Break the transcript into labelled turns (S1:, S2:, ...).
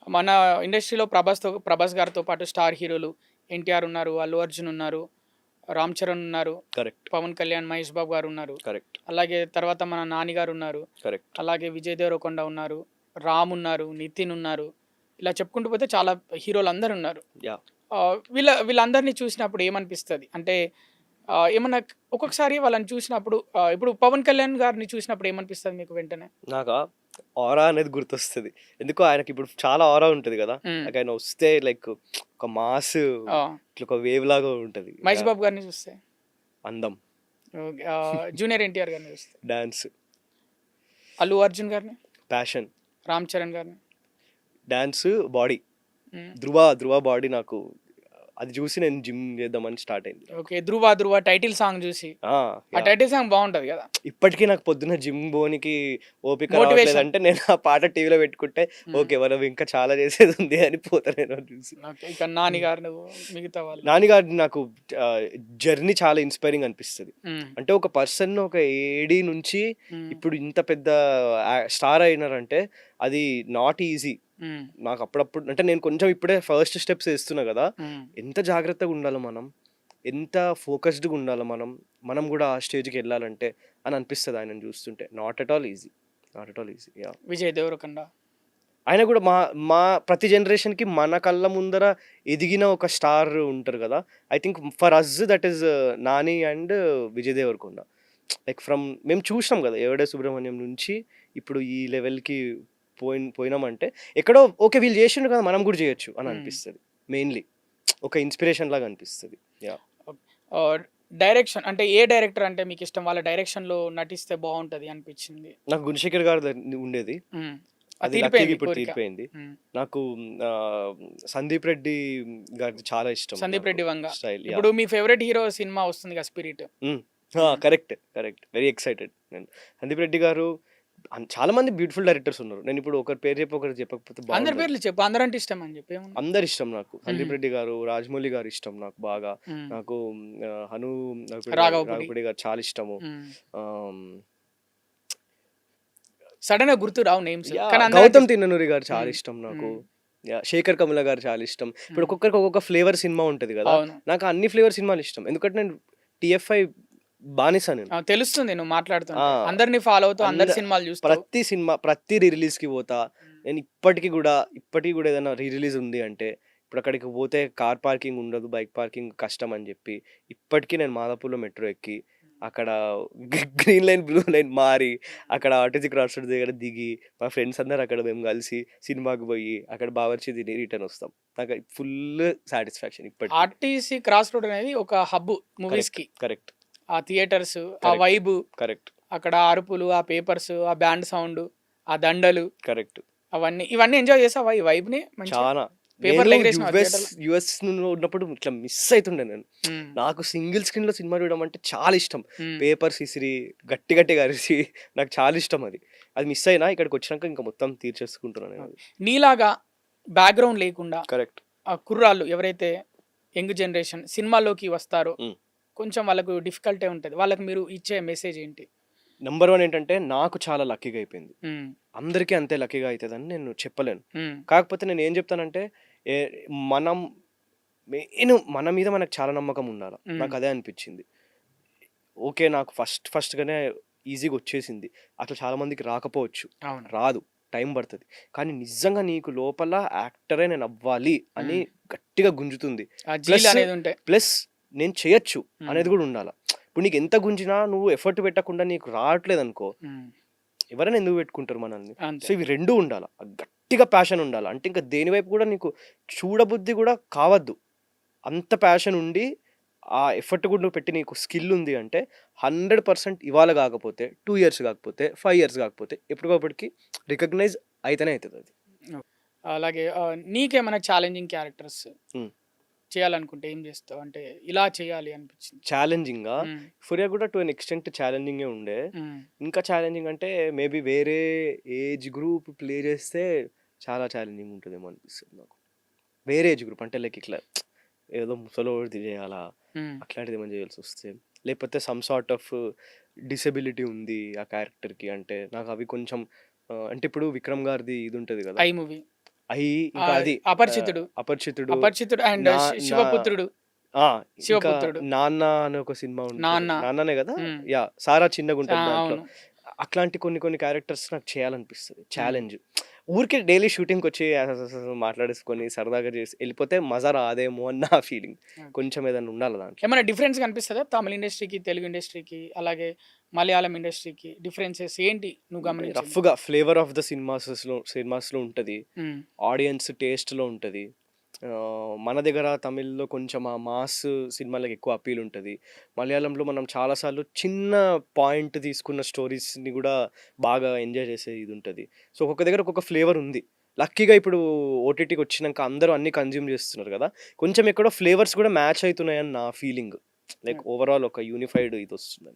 S1: మన ఇండస్ట్రీలో ప్రభాస్ గారితో పాటు స్టార్ హీరోలు ఎన్టీఆర్ ఉన్నారు, అల్లు అర్జున్ ఉన్నారు, రామ్ చరణ్ ఉన్నారు,
S2: కరెక్ట్
S1: పవన్ కళ్యాణ్, మహేష్ బాబు గారు ఉన్నారు.
S2: కరెక్ట్
S1: అలాగే తర్వాత మన నాని గారు ఉన్నారు.
S2: కరెక్ట్
S1: అలాగే విజయ్ దేవరకొండ ఉన్నారు, రామ్ ఉన్నారు, నితిన్ ఉన్నారు. ఇలా చెప్పుకుంటూ పోతే చాలా హీరోలు అందరు ఉన్నారు.
S2: యా
S1: వీళ్ళందరినీ చూసినప్పుడు ఏమనిపిస్తుంది అంటే ఏమన్నా ఒక్కొక్కసారి వాళ్ళని చూసినప్పుడు ఇప్పుడు పవన్ కళ్యాణ్ గారిని చూసినప్పుడు ఏమనిపిస్తుంది మీకు వెంటనే?
S2: నాకు ఆరా అనేది గుర్తొస్తుంది. ఎందుకో ఆయనకి ఇప్పుడు చాలా ఆరా ఉంటుంది కదా,
S1: మ్మ్.
S2: నాకు ఆయన వస్తే లైక్ ఒక మాస్
S1: ఆ,
S2: ఇట్లా ఒక వేవ్ లాగా ఉంటుంది.
S1: మహేష్ బాబు గారిని చూస్తే,
S2: అందం,
S1: జూనియర్ ఎన్టీఆర్ గారిని చూస్తే,
S2: డాన్స్,
S1: అల్లు అర్జున్ గారిని,
S2: ప్యాషన్,
S1: రామ్ చరణ్ గారిని.
S2: డాన్స్, బాడీ,
S1: మ్మ్.
S2: ధ్రువ బాడీ నాకు అది చూసి నేను జిమ్ చేద్దామని స్టార్ట్ అయింది.
S1: ఓకే, ధ్రువ టైటిల్ సాంగ్ చూసి,
S2: ఆ,
S1: ఆ
S2: యా.
S1: టైటిల్ సాంగ్ బాగుంటది కదా.
S2: ఇప్పటికీ నాకు పొద్దున్న జిమ్ బోనికి ఓపిక
S1: Motivation.
S2: రావట్లేదంటే నేను ఆ పాట టీవీలో పెట్టుకుంటే ఓకే మనం ఇంకా చాలా చేసేది ఉంది అని పోతా నేను అది చూసి.
S1: ఓకే, ఇక నాని గారు, మిగతా వాళ్ళు.
S2: నానిగారి నాకు జర్నీ చాలా ఇన్స్పైరింగ్ అనిపిస్తుంది.
S1: మ్మ్.
S2: అంటే ఒక పర్సన్ ఒక ఏడీ నుంచి
S1: మ్మ్.
S2: ఇప్పుడు ఇంత పెద్ద స్టార్ అయినారంటే అది నాట్ ఈజీ.
S1: మ్మ్.
S2: నాకు అప్పుడప్పుడు అంటే నేను కొంచెం ఇప్పుడే ఫస్ట్ స్టెప్స్ వేస్తున్నా కదా,
S1: మ్మ్.
S2: ఎంత జాగ్రత్తగా ఉండాలి మనం, ఎంత ఫోకస్డ్గా ఉండాలి మనం కూడా ఆ స్టేజ్కి వెళ్ళాలంటే అని అనిపిస్తుంది ఆయనను చూస్తుంటే. Not at all easy, not at all easy. Yeah,
S1: Vijay Devarakonda.
S2: ఆయన కూడా మా మా ప్రతి జనరేషన్కి మన కళ్ళ ముందర ఎదిగిన ఒక స్టార్ ఉంటారు కదా. I think for us that is Nani and Vijay Devarakonda. Like from మేము చూసినాం కదా ఎవడే సుబ్రహ్మణ్యం నుంచి ఇప్పుడు ఈ లెవెల్కి పోయినామంటే ఎక్కడో ఓకే వీళ్ళు చేసిండు కదా మనం కూడా చేయొచ్చు అని అనిపిస్తుంది. మెయిన్లీ ఒక ఇన్స్పిరేషన్ లాగా అనిపిస్తుంది. యా,
S1: డైరెక్షన్ అంటే ఏ డైరెక్టర్ అంటే మీకు ఇష్టం? వాళ్ళ డైరెక్షన్లో నటిస్తే బాగుంటుంది అనిపించింది?
S2: నాకు గుణశేఖర్ గారు ఉండేది,
S1: మ్మ్.
S2: అది
S1: తీరిపోయింది
S2: లక్కీగా ఇప్పుడు
S1: కోరిక.
S2: తీరిపోయింది.
S1: మ్మ్.
S2: నాకు ఆ, సందీప్ రెడ్డి గారిది చాలా ఇష్టం.
S1: సందీప్ రెడ్డి వంగ.
S2: స్టైల్.
S1: ఇప్పుడు మీ ఫేవరెట్ హీరో సినిమా వస్తుంది కదా, spirit.
S2: Correct correct, very excited నేను. సందీప్ రెడ్డి గారు చాలా మంది బ్యూటిఫుల్ డైరెక్టర్స్ ఉన్నారు. నేను ఇప్పుడు ఒకరి పేరు చెప్పి ఒకరు చెప్పకపోతే
S1: అందరి
S2: బాగుండదు.
S1: పేర్లు చెప్పు, అందరంటే ఇష్టం అని చెప్పి ఏమన్నా?
S2: అందరు ఇష్టం నాకు. సందీప్ రెడ్డి గారు, రాజమౌళి గారు ఇష్టం నాకు బాగా.
S1: మ్మ్.
S2: నాకు హను
S1: రాఘవపూడి.
S2: రాఘవపూడి గారు చాలా ఇష్టము.
S1: మ్మ్.
S2: ఆమ్,
S1: సడన్ గా గుర్తు రావు నేమ్స్,
S2: యా,
S1: కానీ అందరూ
S2: గౌతమ్ తిన్ననూరి గారు చాలా
S1: మ్మ్.
S2: ఇష్టం నాకు.
S1: మ్మ్.
S2: యా, శేఖర్ కమల గారు చాలా ఇష్టం. ఇప్పుడు
S1: మ్మ్.
S2: ఒక్కొక్కరికి ఒక్కొక్క ఫ్లేవర్ సినిమా ఉంటది కదా,
S1: అవును.
S2: నాకు అన్ని ఫ్లేవర్ సినిమాలు ఇష్టం. ఎందుకంటే నేను టిఎఫ్ఐ బానిస నేను.
S1: తెలుస్తుంది నువ్వు మాట్లాడుతుంటే.
S2: ఆ,
S1: అందరిని ఫాలో అవుతూ అందరి
S2: అంద-
S1: సినిమాలు చూస్తావు.
S2: ప్రతి సినిమా ప్రతి రిలీజ్కి పోతా నేను. ఇప్పటికీ కూడా ఏదైనా రిలీజ్ ఉంది అంటే ఇప్పుడు అక్కడికి పోతే కార్ పార్కింగ్ ఉండదు, బైక్ పార్కింగ్ కష్టం అని చెప్పి ఇప్పటికీ నేను మాదాపూర్లో మెట్రో ఎక్కి అక్కడ గ్రీన్ లైన్ బ్లూ లైన్ మారి అక్కడ ఆర్టీసీ క్రాస్ రోడ్ దగ్గర దిగి మా ఫ్రెండ్స్ అందరు అక్కడ మేము కలిసి సినిమాకి పోయి అక్కడ బావర్చి తిని రిటర్న్ వస్తాం. నాకు ఫుల్ సాటిస్ఫాక్షన్ ఇప్పటికి.
S1: ఆర్టీసీ క్రాస్ రోడ్ అనేది ఒక హబ్ మూవీస్ కి.
S2: కరెక్ట్
S1: ఆ థియేటర్స్, ఆ
S2: Correct.
S1: వైబ్,
S2: కరెక్ట్
S1: అక్కడ ఆ అరుపులు, ఆ పేపర్స్, ఆ బ్యాండ్ సౌండ్, ఆ దండలు,
S2: కరెక్ట్
S1: ఇవన్నీ ఎంజాయ్ చేసావా ఈ వైబ్ ని?
S2: చాలా.
S1: పేపర్లు ఎగరేసిన
S2: యుఎస్ ఉన్నప్పుడు ఇట్లా మిస్ అవుతుండే నేను. నాకు సింగిల్ స్క్రీన్ లో సినిమా చూడడం అంటే చాలా ఇష్టం. పేపర్స్ ఇసిరి గట్టి అరిసి నాకు చాలా ఇష్టం. అది మిస్ అయినా ఇక్కడికి వచ్చినాక ఇంకా మొత్తం తీర్చేసుకుంటున్నాను నేను.
S1: నీలాగా బ్యాక్గ్రౌండ్ లేకుండా
S2: కరెక్ట్.
S1: ఆ కుర్రాళ్ళు ఎవరైతే యంగ్ జనరేషన్ సినిమాలోకి వస్తారో
S2: Mm.
S1: కొంచెం వాళ్ళకు డిఫికల్టే ఉంటుంది, వాళ్ళకి మీరు ఇచ్చే మెసేజ్ ఏంటి?
S2: నెంబర్ 1 ఏంటంటే నాకు చాలా లక్కీగా అయిపోయింది.
S1: మ్మ్.
S2: అందరికీ అంతే లక్కీగా అవుతుందని నేను చెప్పలేను.
S1: మ్మ్.
S2: కాకపోతే నేను ఏం చెప్తానంటే మనం మన మీద మనకు చాలా నమ్మకం ఉండాలి. నాకు అదే అనిపించింది. ఓకే నాకు ఫస్ట్గానే ఈజీగా వచ్చేసింది, అట్లా చాలా మందికి రాకపోవచ్చు,
S1: అవును.
S2: రాదు, టైం పడుతుంది. కానీ నిజంగా నీకు లోపల యాక్టరే నేను అవ్వాలి అని గట్టిగా గుంజుతుంది.
S1: ఆ జీల్ అనేది ఉంటే.
S2: ప్లస్ నేను చేయొచ్చు అనేది కూడా ఉండాలి. ఇప్పుడు నీకు ఎంత గుంజినా నువ్వు ఎఫర్ట్ పెట్టకుండా నీకు రావట్లేదు అనుకో,
S1: మ్మ్.
S2: ఎవరైనా ఎందుకు పెట్టుకుంటారు మనల్ని?
S1: అంతే.
S2: సో ఇవి రెండు ఉండాలి, గట్టిగా ప్యాషన్ ఉండాలి. అంటే ఇంకా దేని వైపు కూడా నీకు చూడబుద్ధి కూడా కావద్దు. అంత ప్యాషన్ ఉండి ఆ ఎఫర్ట్ కూడా నువ్వు పెట్టి నీకు స్కిల్ ఉంది అంటే 100% ఇవాళ కాకపోతే 2 years కాకపోతే 5 years కాకపోతే ఎప్పటికప్పటికి రికగ్నైజ్ అయితేనే అవుతుంది అది.
S1: అలాగే నీకేమైనా ఛాలెంజింగ్ క్యారెక్టర్స్
S2: Hmm.
S1: చేయాలనుకుంటే ఏం చేస్తావు? అంటే ఇలా చేయాలి అనిపించింది.
S2: ఛాలెంజింగ్గా ఫురియా కూడా టు అన్ ఎక్స్టెంట్ ఛాలెంజింగే ఉండే. ఇంకా ఛాలెంజింగ్ అంటే మేబీ వేరే ఏజ్ గ్రూప్ ప్లే చేస్తే చాలా ఛాలెంజింగ్ ఉంటుందేమో అనిపిస్తుంది నాకు. వేరే ఏజ్ గ్రూప్ అంటే లైక్ ఇట్లా ఏదో ముసలోడిది చేయాలా అట్లాంటిది ఏమైనా చేయాల్సి వస్తే, లేకపోతే సమ్ సార్ట్ ఆఫ్ డిసెబిలిటీ ఉంది ఆ క్యారెక్టర్కి అంటే నాకు అవి కొంచెం అంటే ఇప్పుడు విక్రమ్ గారిది ఇది ఉంటుంది కదా,
S1: ఐ మూవీ
S2: అయి ఇంకా అది
S1: అపరిచితుడు
S2: అపరిచితుడు
S1: అపరిచితుడు అండ్
S2: నా నా
S1: శివపుత్రుడు
S2: ఆ, ఇంకా
S1: శివపుత్రుడు
S2: నాన్న అనే ఒక సినిమా ఉంటుంది.
S1: నాన్న
S2: నాన్ననే కదా,
S1: ఉమ్,
S2: యా సారా చిన్నగా
S1: ఆ,
S2: ఉంటుంది దాంట్లో.
S1: అవును
S2: అట్లాంటి కొన్ని క్యారెక్టర్స్ నాకు చేయాలనిపిస్తుంది, ఛాలెంజ్. ఊరికే డైలీ షూటింగ్కి వచ్చి మాట్లాడేసుకొని సరదాగా చేసి వెళ్ళిపోతే మజా రాదేమో అని నా ఫీలింగ్. కొంచెం ఏదైనా ఉండాలి దాంట్లో.
S1: ఏమైనా డిఫరెన్స్ కనిపిస్తుందా తమిళ ఇండస్ట్రీకి తెలుగు ఇండస్ట్రీకి అలాగే మలయాళం ఇండస్ట్రీకి డిఫరెన్సెస్ ఏంటి నువ్వు గమనించింది?
S2: రఫ్గా ఫ్లేవర్ ఆఫ్ ద సినిమాస్లో ఉంటుంది, ఆడియన్స్ టేస్ట్లో ఉంటుంది. మన దగ్గర తమిళ్లో కొంచెం ఆ మాస్ సినిమాలకు ఎక్కువ అపీల్ ఉంటుంది. మలయాళంలో మనం చాలాసార్లు చిన్న పాయింట్ తీసుకున్న స్టోరీస్ని కూడా బాగా ఎంజాయ్ చేసే ఇది ఉంటుంది. సో ఒక్కొక్క దగ్గర ఒక్కొక్క ఫ్లేవర్ ఉంది. లక్కీగా ఇప్పుడు ఓటీటీకి వచ్చినాక అందరూ అన్ని కన్జ్యూమ్ చేస్తున్నారు కదా, కొంచెం ఎక్కడో ఫ్లేవర్స్ కూడా మ్యాచ్ అవుతున్నాయని నా ఫీలింగ్. లైక్ ఓవరాల్ ఒక యూనిఫైడ్ ఇది వస్తుంది.